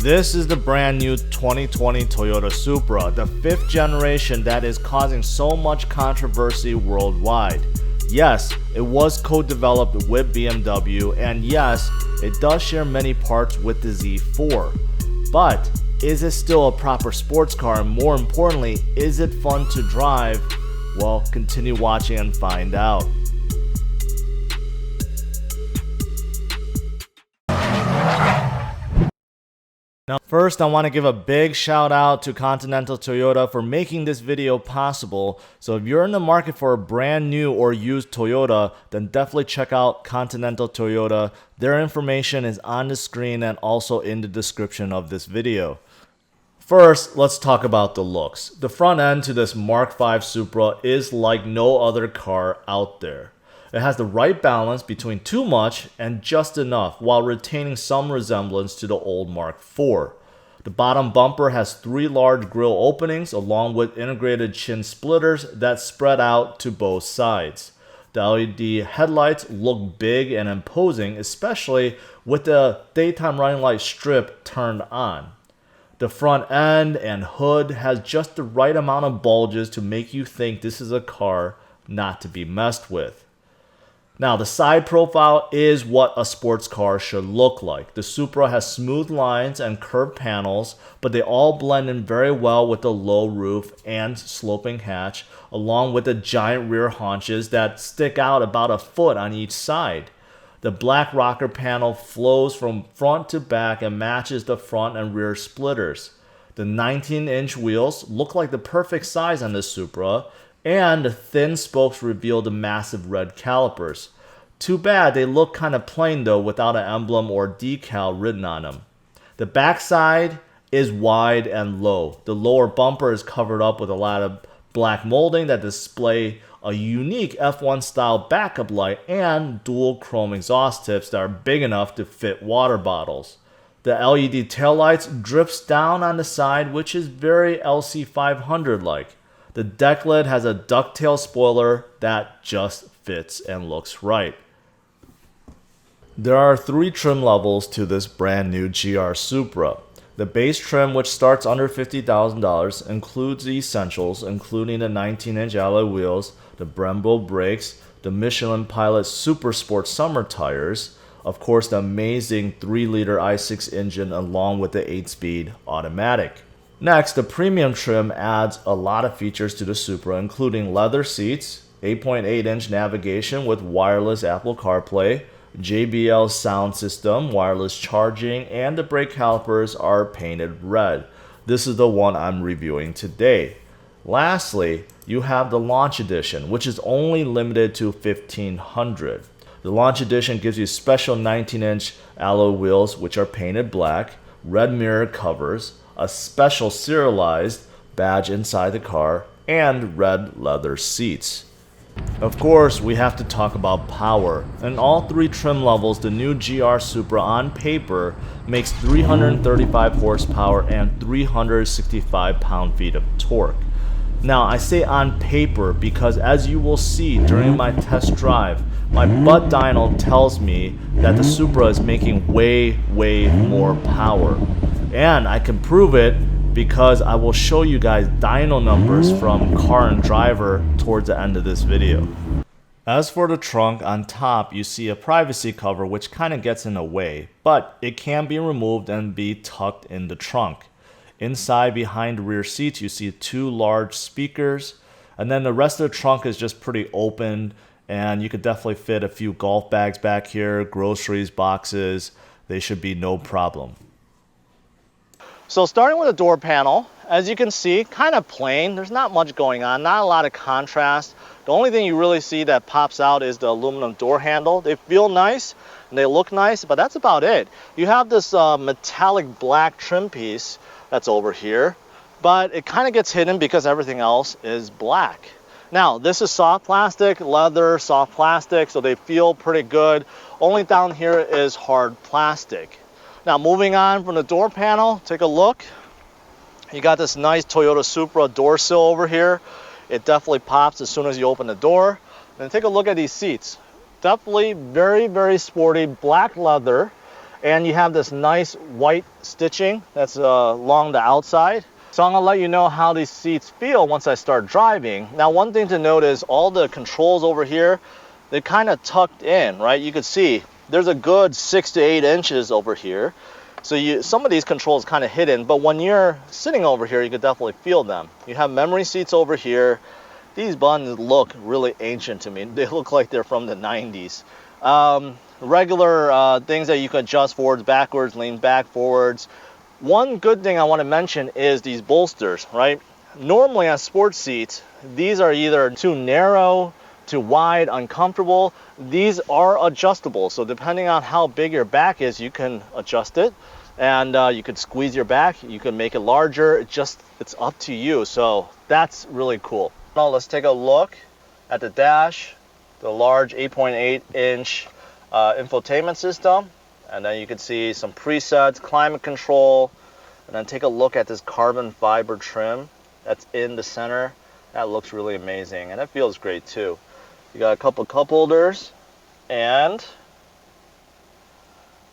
This is the brand new 2020 Toyota Supra, the 5th generation that is causing so much controversy worldwide. Yes, it was co-developed with BMW, and yes, it does share many parts with the Z4. But is it still a proper sports car, and more importantly, is it fun to drive? Well, continue watching and find out. Now, first, I want to give a big shout out to Continental Toyota for making this video possible. So if you're in the market for a brand new or used Toyota, then definitely check out Continental Toyota. Their information is on the screen and also in the description of this video. First, let's talk about the looks. The front end to this Mark V Supra is like no other car out there. It has the right balance between too much and just enough while retaining some resemblance to the old Mark IV. The bottom bumper has 3 large grille openings along with integrated chin splitters that spread out to both sides. The LED headlights look big and imposing, especially with the daytime running light strip turned on. The front end and hood has just the right amount of bulges to make you think this is a car not to be messed with. Now, the side profile is what a sports car should look like. The Supra has smooth lines and curved panels, but they all blend in very well with the low roof and sloping hatch, along with the giant rear haunches that stick out about a foot on each side. The black rocker panel flows from front to back and matches the front and rear splitters. The 19-inch wheels look like the perfect size on the Supra, and the thin spokes reveal the massive red calipers. Too bad they look kind of plain though without an emblem or decal written on them. The backside is wide and low. The lower bumper is covered up with a lot of black molding that display a unique F1 style backup light and dual chrome exhaust tips that are big enough to fit water bottles. The LED taillights drips down on the side, which is very LC500 like. The deck lid has a ducktail spoiler that just fits and looks right. There are 3 trim levels to this brand new GR Supra. The base trim, which starts under $50,000, includes the essentials, including the 19-inch alloy wheels, the Brembo brakes, the Michelin Pilot Super Sport summer tires, of course the amazing 3-liter i6 engine along with the 8-speed automatic. Next, the premium trim adds a lot of features to the Supra, including leather seats, 8.8-inch navigation with wireless Apple CarPlay, JBL sound system, wireless charging, and the brake calipers are painted red. This is the one I'm reviewing today. Lastly, you have the Launch Edition, which is only limited to 1,500. The Launch Edition gives you special 19-inch alloy wheels, which are painted black, red mirror covers, a special serialized badge inside the car, and red leather seats. Of course, we have to talk about power. In all 3 trim levels, the new GR Supra on paper makes 335 horsepower and 365 pound-feet of torque. Now, I say on paper because as you will see during my test drive, my butt dyno tells me that the Supra is making way more power. And I can prove it because I will show you guys dyno numbers from Car and Driver towards the end of this video. As for the trunk, on top you see a privacy cover which kind of gets in the way, but it can be removed and be tucked in the trunk. Inside behind the rear seats you see 2 large speakers, and then the rest of the trunk is just pretty open, and you could definitely fit a few golf bags back here, groceries, boxes. They should be no problem. So starting with the door panel, as you can see, kind of plain. There's not much going on, not a lot of contrast. The only thing you really see that pops out is the aluminum door handle. They feel nice and they look nice, but that's about it. You have this metallic black trim piece that's over here, but it kind of gets hidden because everything else is black. Now, this is soft plastic, leather, soft plastic, so they feel pretty good. Only down here is hard plastic. Now, moving on from the door panel, take a look. You got this nice Toyota Supra door sill over here. It definitely pops as soon as you open the door. And take a look at these seats. Definitely very sporty black leather. And you have this nice white stitching that's along the outside. So I'm gonna let you know how these seats feel once I start driving. Now, one thing to note is all the controls over here, they're kind of tucked in, right? You can see there's a good 6 to 8 inches over here. So some of these controls kind of hidden, but when you're sitting over here, you could definitely feel them. You have memory seats over here. These buttons look really ancient to me. They look like they're from the 90s. Regular things that you can adjust forwards, backwards, lean back, forwards. One good thing I want to mention is these bolsters, right? Normally on sports seats, these are either too narrow, too wide, uncomfortable. These are adjustable, so depending on how big your back is, you can adjust it, and you could squeeze your back, you can make it larger. It's up to you. So that's really cool. Now let's take a look at the dash, the large 8.8 inch infotainment system, and then you can see some presets, climate control, and then take a look at this carbon fiber trim that's in the center. That looks really amazing, and it feels great too. You got a couple cup holders, and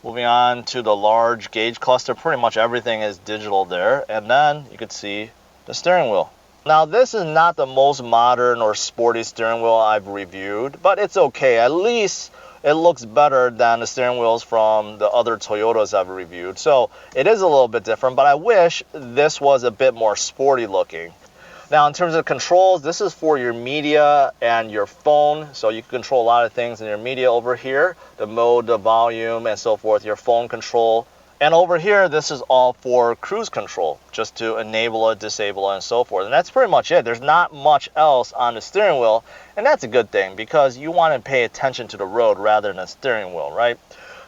moving on to the large gauge cluster, pretty much everything is digital there. And then you can see the steering wheel. Now, this is not the most modern or sporty steering wheel I've reviewed, but it's okay. At least it looks better than the steering wheels from the other Toyotas I've reviewed. So it is a little bit different, but I wish this was a bit more sporty looking. Now, in terms of controls, this is for your media and your phone. So you can control a lot of things in your media over here, the mode, the volume, and so forth, your phone control. And over here, this is all for cruise control, just to enable it, disable it, and so forth. And that's pretty much it. There's not much else on the steering wheel, and that's a good thing because you want to pay attention to the road rather than the steering wheel, right?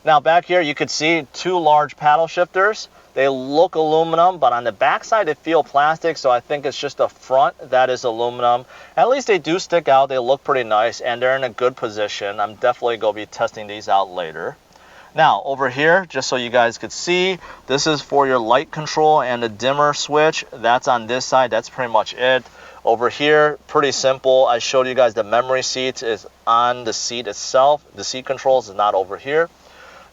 Now, back here, you could see 2 large paddle shifters. They look aluminum, but on the back side, they feel plastic, so I think it's just the front that is aluminum. At least they do stick out. They look pretty nice, and they're in a good position. I'm definitely going to be testing these out later. Now, over here, just so you guys could see, this is for your light control and the dimmer switch. That's on this side. That's pretty much it. Over here, pretty simple. I showed you guys the memory seat is on the seat itself. The seat controls is not over here.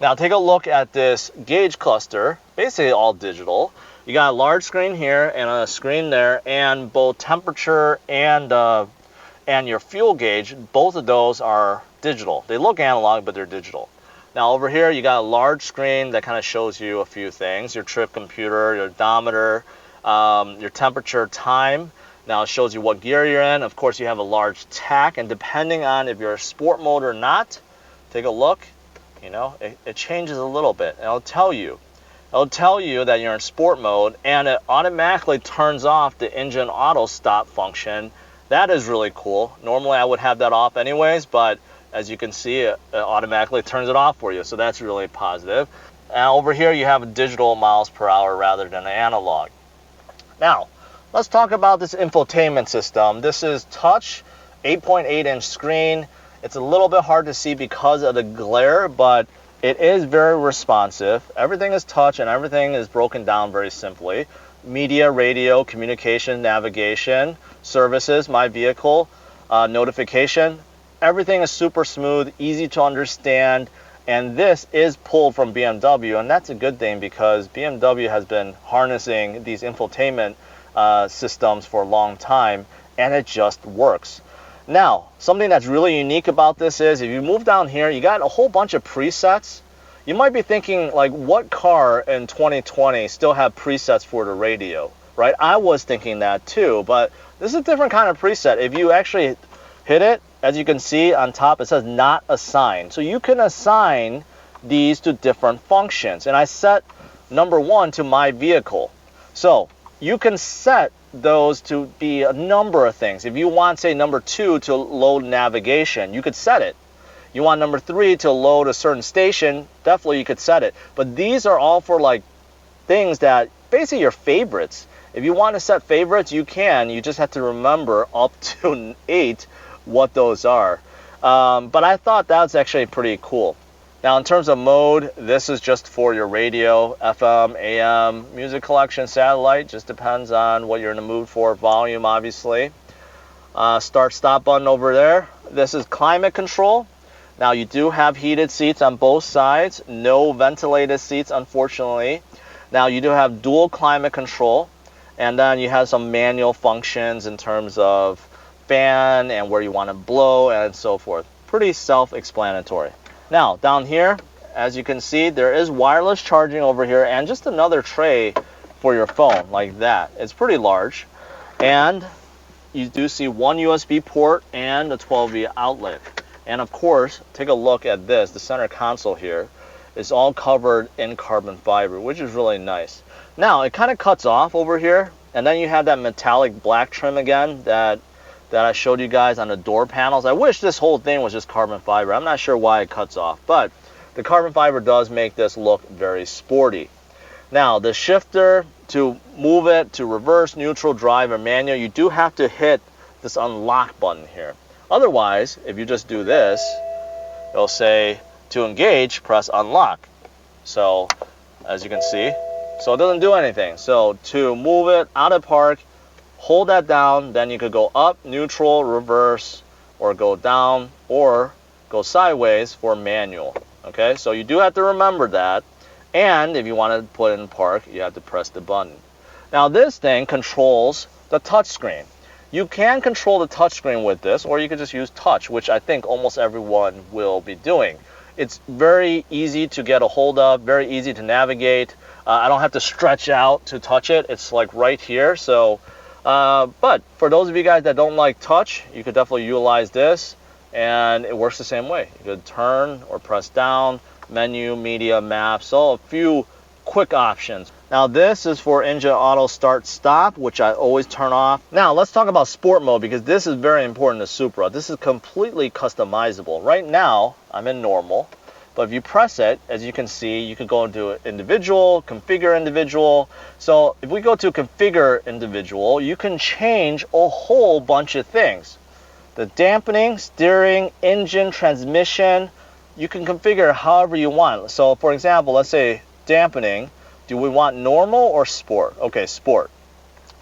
Now, take a look at this gauge cluster. Basically all digital. You got a large screen here and a screen there, and both temperature and your fuel gauge, both of those are digital. They look analog, but they're digital. Now over here, you got a large screen that kind of shows you a few things: your trip computer, your odometer, your temperature, time. Now it shows you what gear you're in. Of course, you have a large tach, and depending on if you're a sport mode or not, take a look. You know, it changes a little bit. And it'll tell you that you're in sport mode, and it automatically turns off the engine auto stop function. That is really cool. Normally I would have that off anyways, but as you can see, it automatically turns it off for you. So that's really positive. And over here, you have digital miles per hour rather than analog. Now, let's talk about this infotainment system. This is touch, 8.8 inch screen. It's a little bit hard to see because of the glare, but it is very responsive. Everything is touch and everything is broken down very simply. Media, radio, communication, navigation, services, my vehicle, notification. Everything is super smooth, easy to understand, and this is pulled from BMW, and that's a good thing because BMW has been harnessing these infotainment systems for a long time, and it just works. Now, something that's really unique about this is if you move down here, you got a whole bunch of presets. You might be thinking, like, what car in 2020 still have presets for the radio, right? I was thinking that too, but this is a different kind of preset. If you actually hit it, as you can see on top, it says not assigned. So you can assign these to different functions. And I set number 1 to my vehicle. So you can set those to be a number of things. If you want, say, number 2 to load navigation, you could set it. You want number 3 to load a certain station, definitely you could set it. But these are all for like things that basically your favorites. If you want to set favorites, you can. You just have to remember up to 8 what those are. But I thought that was actually pretty cool. Now, in terms of mode, this is just for your radio, FM, AM, music collection, satellite. Just depends on what you're in the mood for. Volume, obviously. Start, stop button over there. This is climate control. Now you do have heated seats on both sides, no ventilated seats unfortunately. Now you do have dual climate control, and then you have some manual functions in terms of fan and where you want to blow and so forth. Pretty self-explanatory. Now down here, as you can see, there is wireless charging over here and just another tray for your phone like that. It's pretty large, and you do see one USB port and a 12V outlet. And of course, take a look at this. The center console here is all covered in carbon fiber, which is really nice. Now it kind of cuts off over here, and then you have that metallic black trim again that I showed you guys on the door panels. I wish this whole thing was just carbon fiber. I'm not sure why it cuts off, but the carbon fiber does make this look very sporty. Now the shifter, to move it to reverse, neutral, drive, or manual, you do have to hit this unlock button here. Otherwise, if you just do this, it'll say to engage, press unlock. So as you can see, so it doesn't do anything. So to move it out of park, hold that down, then you could go up, neutral, reverse, or go down, or go sideways for manual. Okay, so you do have to remember that. And if you want to put it in park, you have to press the button. Now this thing controls the touchscreen. You can control the touchscreen with this, or you could just use touch, which I think almost everyone will be doing. It's very easy to get a hold of, very easy to navigate. I don't have to stretch out to touch it. It's like right here. So, but for those of you guys that don't like touch, you could definitely utilize this, and it works the same way. You could turn or press down, menu, media, maps, so a few quick options. Now this is for engine auto start stop, which I always turn off. Now let's talk about sport mode, because this is very important to Supra. This is completely customizable. Right now I'm in normal, but if you press it, as you can see, you can go into individual, configure individual. So if we go to configure individual, you can change a whole bunch of things. The dampening, steering, engine, transmission, you can configure however you want. So for example, let's say dampening, do we want normal or sport? Okay, sport.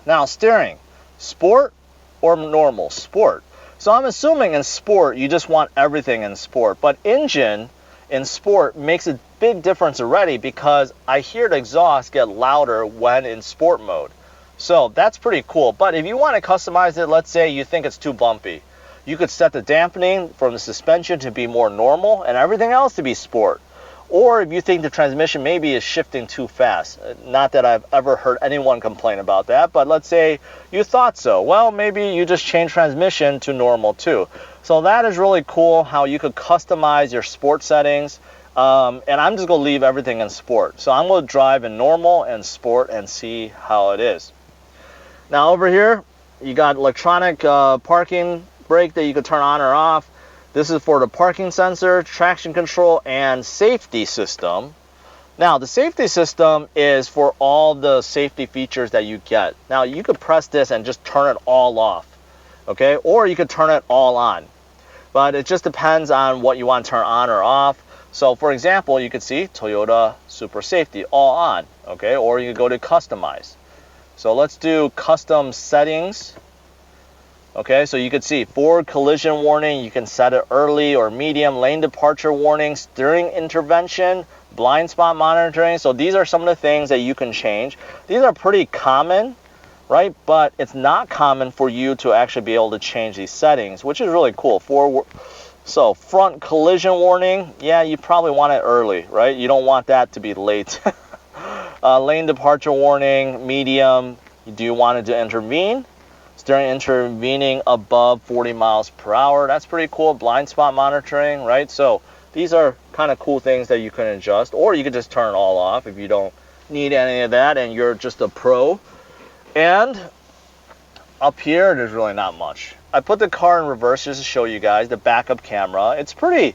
Now steering, sport or normal? Sport. So I'm assuming in sport, you just want everything in sport, but engine in sport makes a big difference already, because I hear the exhaust get louder when in sport mode. So that's pretty cool. But if you want to customize it, let's say you think it's too bumpy, you could set the dampening from the suspension to be more normal and everything else to be sport. Or if you think the transmission maybe is shifting too fast. Not that I've ever heard anyone complain about that, but let's say you thought so. Well, maybe you just change transmission to normal too. So that is really cool how you could customize your sport settings. And I'm just gonna leave everything in sport. So I'm gonna drive in normal and sport and see how it is. Now over here, you got electronic parking brake that you could turn on or off. This is for the parking sensor, traction control, and safety system. Now the safety system is for all the safety features that you get. Now you could press this and just turn it all off, okay? Or you could turn it all on. But it just depends on what you want to turn on or off. So for example, you could see Toyota Supra Safety all on, okay? Or you could go to customize. So let's do custom settings. Okay, so you can see forward collision warning, you can set it early or medium, lane departure warning, steering intervention, blind spot monitoring. So these are some of the things that you can change. These are pretty common, right? But it's not common for you to actually be able to change these settings, which is really cool. So front collision warning, yeah, you probably want it early, right? You don't want that to be late. Lane departure warning, medium, do you want it to intervene? Steering intervening above 40 miles per hour. That's pretty cool. Blind spot monitoring, right? So these are kind of cool things that you can adjust, or you could just turn it all off if you don't need any of that and you're just a pro. And up here, there's really not much. I put the car in reverse just to show you guys the backup camera. It's pretty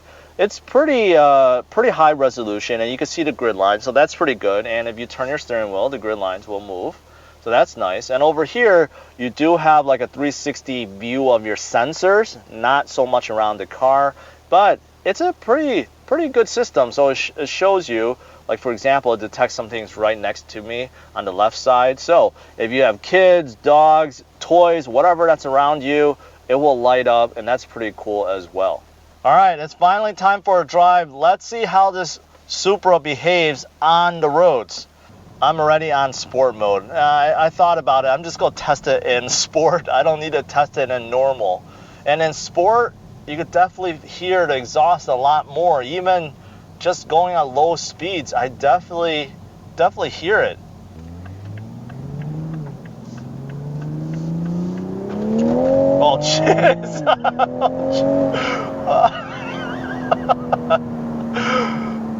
high resolution, and you can see the grid lines, so that's pretty good. And if you turn your steering wheel, the grid lines will move. So that's nice. And over here, you do have like a 360 view of your sensors, not so much around the car, but it's a pretty good system. So it shows you, like for example, it detects something's right next to me on the left side. So if you have kids, dogs, toys, whatever that's around you, it will light up, and that's pretty cool as well. All right, it's finally time for a drive. Let's see how this Supra behaves on the roads. I'm already on sport mode. I thought about it. I'm just going to test it in sport. I don't need to test it in normal. And in sport, you could definitely hear the exhaust a lot more. Even just going at low speeds, I definitely hear it. Oh, jeez.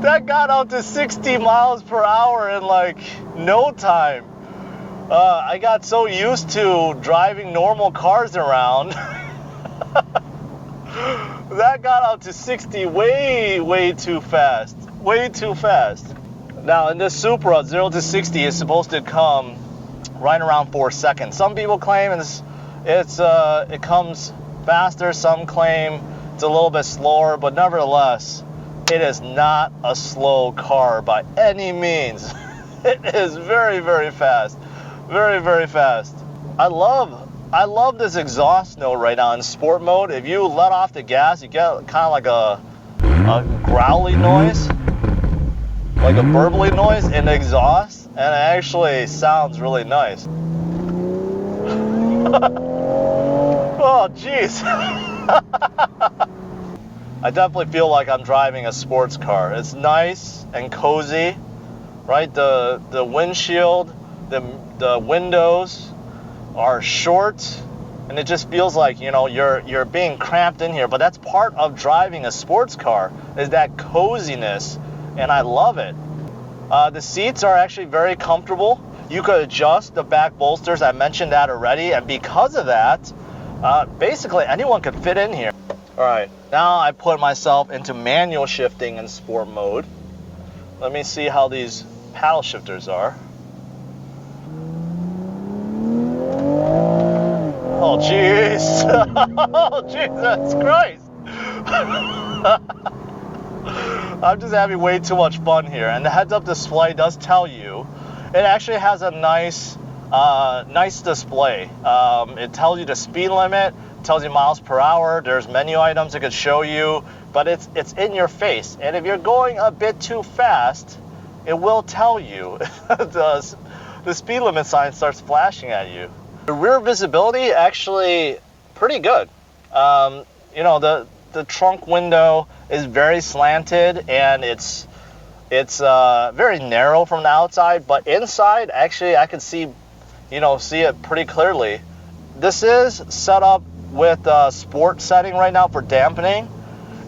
That got up to 60 miles per hour in like no time. I got so used to driving normal cars around. That got up to 60 way too fast. Way too fast. Now in this Supra, 0 to 60 is supposed to come right around 4 seconds. Some people claim it comes faster. Some claim it's a little bit slower, but nevertheless, it is not a slow car by any means. It is very, very fast. Very, very fast. I love this exhaust note right now in sport mode. If you let off the gas, you get kind of like a growly noise, like a burbly noise in the exhaust, and it actually sounds really nice. Oh, jeez. I definitely feel like I'm driving a sports car. It's nice and cozy, right? The windshield, the windows are short, and it just feels like, you know, you're being cramped in here. But that's part of driving a sports car, is that coziness, and I love it. The seats are actually very comfortable. You could adjust the back bolsters. I mentioned that already, and because of that, basically anyone could fit in here. All right, now I put myself into manual shifting in sport mode. Let me see how these paddle shifters are. Oh, jeez. Oh, Jesus Christ. I'm just having way too much fun here. And the heads-up display does tell you, it actually has a nice display. It tells you the speed limit, tells you miles per hour. There's menu items it could show you, but it's in your face. And if you're going a bit too fast, it will tell you. The speed limit sign starts flashing at you. The rear visibility actually pretty good. You know, the trunk window is very slanted, and it's very narrow from the outside, but inside actually I can see it pretty clearly. This is set up with a sport setting right now for dampening,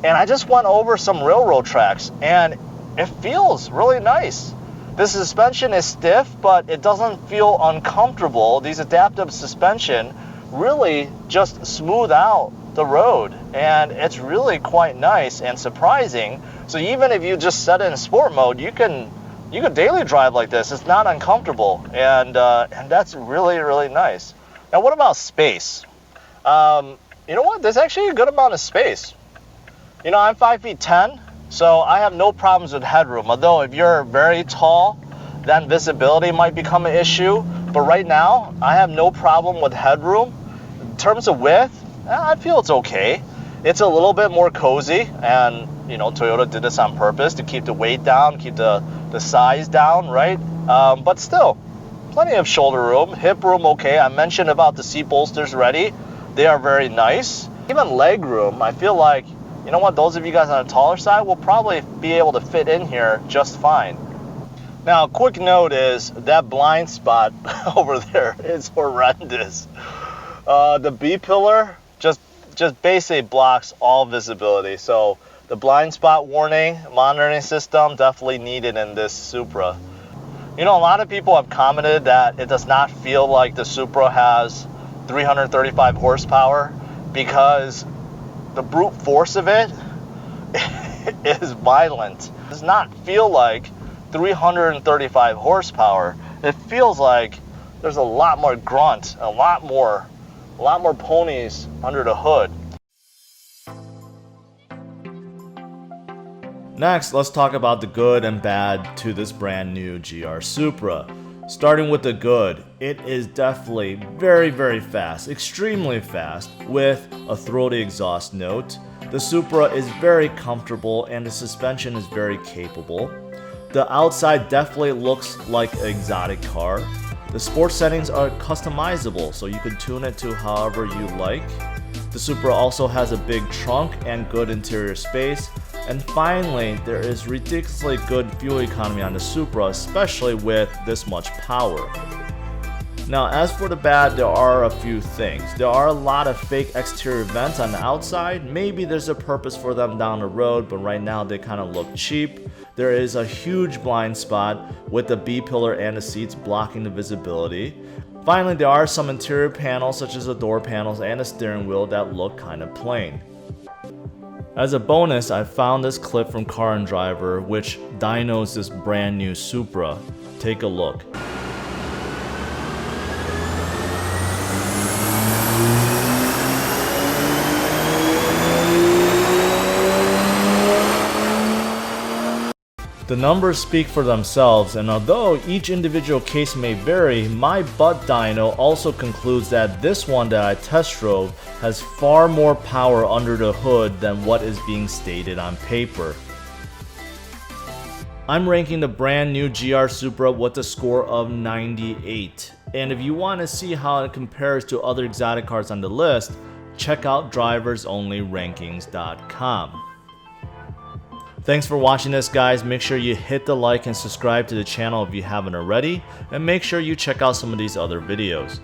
and I just went over some railroad tracks, and it feels really nice. The suspension is stiff, but it doesn't feel uncomfortable. These adaptive suspension really just smooth out the road, and it's really quite nice and surprising. So even if you just set it in sport mode, you could daily drive like this. It's not uncomfortable, and that's really, really nice. Now, what about space? You know what? There's actually a good amount of space. You know, I'm 5'10", so I have no problems with headroom. Although if you're very tall, then visibility might become an issue. But right now, I have no problem with headroom. In terms of width, I feel it's okay. It's a little bit more cozy, and you know, Toyota did this on purpose to keep the weight down, keep the size down, right? But still, plenty of shoulder room, hip room, okay. I mentioned about the seat bolsters already. They are very nice. Even leg room, I feel like, you know what, those of you guys on the taller side will probably be able to fit in here just fine. Now, quick note is that blind spot over there is horrendous. The B-pillar just basically blocks all visibility. So the blind spot warning, monitoring system definitely needed in this Supra. You know, a lot of people have commented that it does not feel like the Supra has 335 horsepower because the brute force of it is violent. It does not feel like 335 horsepower. It feels like there's a lot more grunt, a lot more ponies under the hood. Next, let's talk about the good and bad to this brand new GR Supra. Starting with the good, it is definitely very, very fast, extremely fast, with a throaty exhaust note. The Supra is very comfortable and the suspension is very capable. The outside definitely looks like an exotic car. The sports settings are customizable, so you can tune it to however you like. The Supra also has a big trunk and good interior space. And finally, there is ridiculously good fuel economy on the Supra, especially with this much power. Now, as for the bad, there are a few things. There are a lot of fake exterior vents on the outside. Maybe there's a purpose for them down the road, but right now they kind of look cheap. There is a huge blind spot with the B-pillar and the seats blocking the visibility. Finally, there are some interior panels such as the door panels and the steering wheel that look kind of plain. As a bonus, I found this clip from Car and Driver which dynos this brand new Supra. Take a look. The numbers speak for themselves, and although each individual case may vary, my butt dyno also concludes that this one that I test drove has far more power under the hood than what is being stated on paper. I'm ranking the brand new GR Supra with a score of 98, and if you want to see how it compares to other exotic cars on the list, check out driversonlyrankings.com. Thanks for watching this, guys. Make sure you hit the like and subscribe to the channel if you haven't already, and make sure you check out some of these other videos.